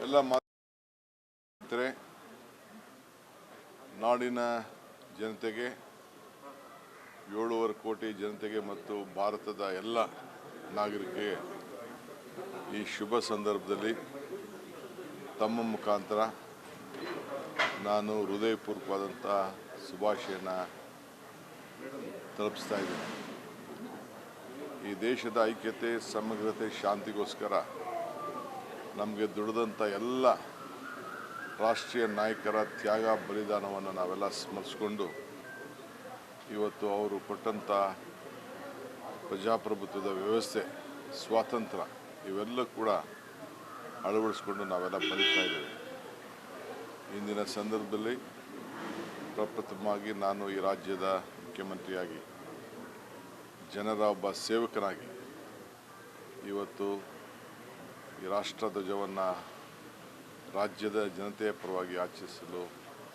ಎಲ್ಲ ಮಾತರೆ ನಾಡಿನ ಜನತೆಗೆ 7.5 ಕೋಟಿ ಜನತೆಗೆ ಮತ್ತು ಭಾರತದ ಎಲ್ಲ ನಾಗರಿಕರಿಗೆ ಈ ಶುಭ ಸಂದರ್ಭದಲ್ಲಿ ತಮ್ಮ ಮುಖಾಂತರ ನಾನು ಹೃದಯಪೂರ್ವಕವಾದಂಥ ಶುಭಾಶಯನ ತಲುಪಿಸ್ತಾ ಇದ್ದೀನಿ. ಈ ದೇಶದ ಐಕ್ಯತೆ, ಸಮಗ್ರತೆ, ಶಾಂತಿಗೋಸ್ಕರ ನಮಗೆ ದುಡಿದಂಥ ಎಲ್ಲ ರಾಷ್ಟ್ರೀಯ ನಾಯಕರ ತ್ಯಾಗ ಬಲಿದಾನವನ್ನು ನಾವೆಲ್ಲ ಸ್ಮರಿಸಿಕೊಂಡು ಇವತ್ತು ಅವರು ಕೊಟ್ಟಂಥ ಪ್ರಜಾಪ್ರಭುತ್ವದ ವ್ಯವಸ್ಥೆ, ಸ್ವಾತಂತ್ರ್ಯ ಇವೆಲ್ಲ ಕೂಡ ಅಳವಡಿಸ್ಕೊಂಡು ನಾವೆಲ್ಲ ಬದುಕ್ತಾ ಇದ್ದೇವೆ. ಇಂದಿನ ಸಂದರ್ಭದಲ್ಲಿ ಪ್ರಪ್ರಥಮವಾಗಿ ನಾನು ಈ ರಾಜ್ಯದ ಮುಖ್ಯಮಂತ್ರಿಯಾಗಿ, ಜನರ ಒಬ್ಬ ಸೇವಕನಾಗಿ ಇವತ್ತು ಈ ರಾಷ್ಟ್ರಧ್ವಜವನ್ನು ರಾಜ್ಯದ ಜನತೆಯ ಪರವಾಗಿ ಆಚರಿಸಲು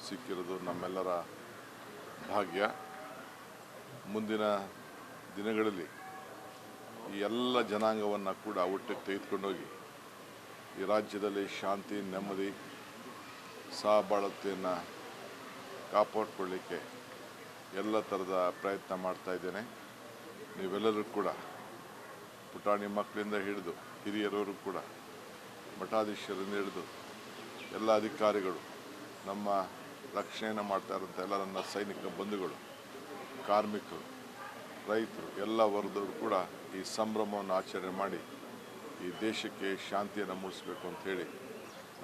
ಸಿಕ್ಕಿರೋದು ನಮ್ಮೆಲ್ಲರ ಭಾಗ್ಯ. ಮುಂದಿನ ದಿನಗಳಲ್ಲಿ ಈ ಎಲ್ಲ ಜನಾಂಗವನ್ನು ಕೂಡ ಒಟ್ಟಿಗೆ ತೆಗೆದುಕೊಂಡೋಗಿ ಈ ರಾಜ್ಯದಲ್ಲಿ ಶಾಂತಿ, ನೆಮ್ಮದಿ, ಸಹಬಾಳ್ವೆಯನ್ನು ಕಾಪಾಡಿಕೊಳ್ಳಿಕ್ಕೆ ಎಲ್ಲ ಥರದ ಪ್ರಯತ್ನ ಮಾಡ್ತಾ ಇದ್ದೇನೆ. ನೀವೆಲ್ಲರೂ ಕೂಡ ಪುಟಾಣಿ ಮಕ್ಕಳಿಂದ ಹಿಡಿದು ಹಿರಿಯರವರು ಕೂಡ, ಮಠಾಧೀಶರಿಂದ ಹಿಡಿದು ಎಲ್ಲ ಅಧಿಕಾರಿಗಳು, ನಮ್ಮ ರಕ್ಷಣೆಯನ್ನು ಮಾಡ್ತಾ ಇರೋಂಥ ಎಲ್ಲ ನನ್ನ ಸೈನಿಕ ಬಂಧುಗಳು, ಕಾರ್ಮಿಕರು, ರೈತರು, ಎಲ್ಲ ವರ್ಗದವರು ಕೂಡ ಈ ಸಂಭ್ರಮವನ್ನು ಆಚರಣೆ ಮಾಡಿ ಈ ದೇಶಕ್ಕೆ ಶಾಂತಿಯನ್ನು ಮೂಡಿಸಬೇಕು ಅಂಥೇಳಿ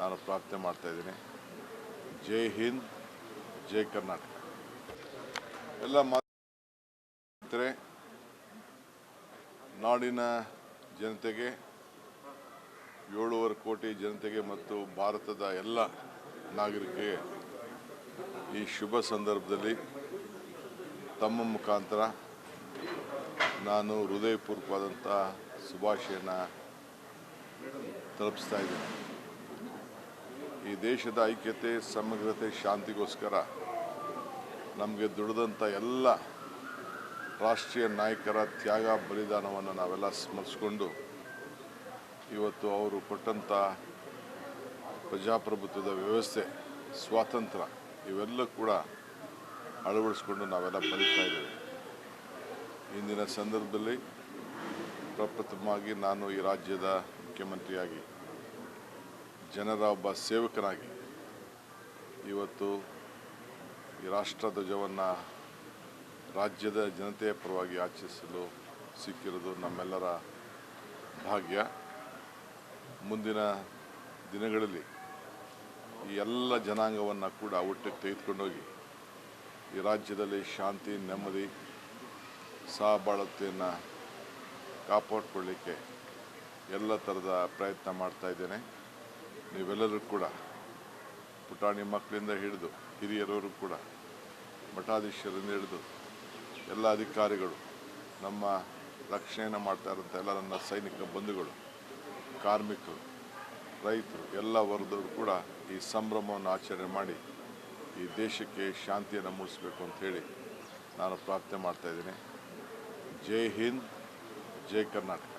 ನಾನು ಪ್ರಾರ್ಥನೆ ಮಾಡ್ತಾ ಇದ್ದೀನಿ. ಜೈ ಹಿಂದ್, ಜೈ ಕರ್ನಾಟಕ. ಎಲ್ಲ ಮಾತರೆ ನಾಡಿನ ಜನತೆಗೆ 7.5 ಕೋಟಿ ಜನತೆಗೆ ಮತ್ತು ಭಾರತದ ಎಲ್ಲ ನಾಗರಿಕರಿಗೆ ಈ ಶುಭ ಸಂದರ್ಭದಲ್ಲಿ ತಮ್ಮ ಮುಖಾಂತರ ನಾನು ಹೃದಯಪೂರ್ವಕವಾದಂಥ ಶುಭಾಶಯನ ತಲುಪಿಸ್ತಾ ಇದ್ದೀನಿ. ಈ ದೇಶದ ಐಕ್ಯತೆ, ಸಮಗ್ರತೆ, ಶಾಂತಿಗೋಸ್ಕರ ನಮಗೆ ದುಡಿದಂಥ ಎಲ್ಲ ರಾಷ್ಟ್ರೀಯ ನಾಯಕರ ತ್ಯಾಗ ಬಲಿದಾನವನ್ನು ನಾವೆಲ್ಲ ಸ್ಮರಿಸಿಕೊಂಡು ಇವತ್ತು ಅವರು ಕೊಟ್ಟಂಥ ಪ್ರಜಾಪ್ರಭುತ್ವದ ವ್ಯವಸ್ಥೆ, ಸ್ವಾತಂತ್ರ್ಯ ಇವೆಲ್ಲ ಕೂಡ ಅಳವಡಿಸ್ಕೊಂಡು ನಾವೆಲ್ಲ ಬದುಕ್ತಾ ಇದ್ದೇವೆ. ಇಂದಿನ ಸಂದರ್ಭದಲ್ಲಿ ಪ್ರಪ್ರಥಮವಾಗಿ ನಾನು ಈ ರಾಜ್ಯದ ಮುಖ್ಯಮಂತ್ರಿಯಾಗಿ, ಜನರ ಒಬ್ಬ ಸೇವಕನಾಗಿ ಇವತ್ತು ಈ ರಾಷ್ಟ್ರಧ್ವಜವನ್ನು ರಾಜ್ಯದ ಜನತೆಯ ಪರವಾಗಿ ಆಚರಿಸಲು ಸಿಕ್ಕಿರೋದು ನಮ್ಮೆಲ್ಲರ ಭಾಗ್ಯ. ಮುಂದಿನ ದಿನಗಳಲ್ಲಿ ಈ ಎಲ್ಲ ಜನಾಂಗವನ್ನು ಕೂಡ ಒಟ್ಟಿಗೆ ತೆಗೆದುಕೊಂಡೋಗಿ ಈ ರಾಜ್ಯದಲ್ಲಿ ಶಾಂತಿ, ನೆಮ್ಮದಿ, ಸಹಬಾಳ್ವೆಯನ್ನು ಕಾಪಾಡಿಕೊಳ್ಳಿಕ್ಕೆ ಎಲ್ಲ ಥರದ ಪ್ರಯತ್ನ ಮಾಡ್ತಾ ಇದ್ದೇನೆ. ನೀವೆಲ್ಲರೂ ಕೂಡ ಪುಟಾಣಿ ಮಕ್ಕಳಿಂದ ಹಿಡಿದು ಹಿರಿಯರವರು ಕೂಡ, ಮಠಾಧೀಶರಿಂದ ಹಿಡಿದು ಎಲ್ಲ ಅಧಿಕಾರಿಗಳು, ನಮ್ಮ ರಕ್ಷಣೆಯನ್ನು ಮಾಡ್ತಾ ಇರೋಂಥ ಎಲ್ಲ ನನ್ನ ಸೈನಿಕ ಬಂಧುಗಳು, ಕಾರ್ಮಿಕರು, ರೈತರು, ಎಲ್ಲ ವರ್ಗದವರು ಕೂಡ ಈ ಸಂಭ್ರಮವನ್ನು ಆಚರಣೆ ಮಾಡಿ ಈ ದೇಶಕ್ಕೆ ಶಾಂತಿಯನ್ನು ಮೂಡಿಸಬೇಕು ಅಂಥೇಳಿ ನಾನು ಪ್ರಾರ್ಥನೆ ಮಾಡ್ತಾ ಇದ್ದೀನಿ. ಜೈ ಹಿಂದ್, ಜೈ ಕರ್ನಾಟಕ.